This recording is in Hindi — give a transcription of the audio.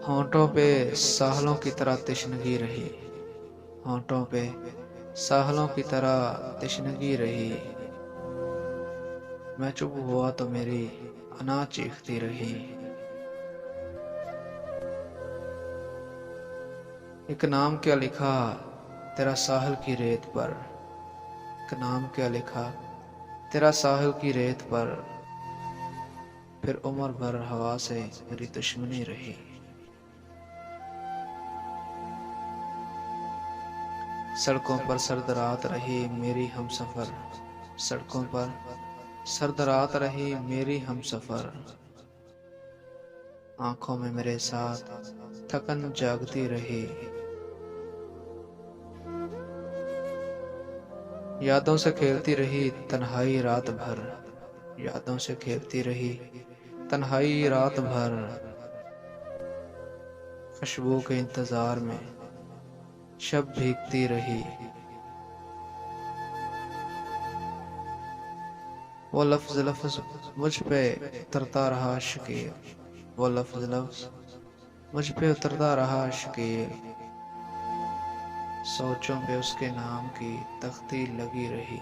होंठों पे साहलों की तरह तशनगी रही, होंठों पे साहलों की तरह तशनगी रही। मैं चुप हुआ तो मेरी अना चीखती रही। एक नाम क्या लिखा तेरा साहल की रेत पर, एक नाम क्या लिखा तेरा साहल की रेत पर, फिर उम्र भर हवा से मेरी दुश्मनी रही। सड़कों पर सर्द रात रही मेरी हमसफर, सड़कों पर सर्द रात रही मेरी हमसफर। आंखों में मेरे साथ थकन जागती रही। यादों से खेलती रही तन्हाई रात भर, यादों से खेलती रही तन्हाई रात भर। खुशबू के इंतजार में शब भीगती रही। वो लफ्ज लफ्ज मुझ पे उतरता रहा शकील, वो लफ्ज लफ्ज मुझ पे उतरता रहा शकील। सोचों पे उसके नाम की तख्ती लगी रही।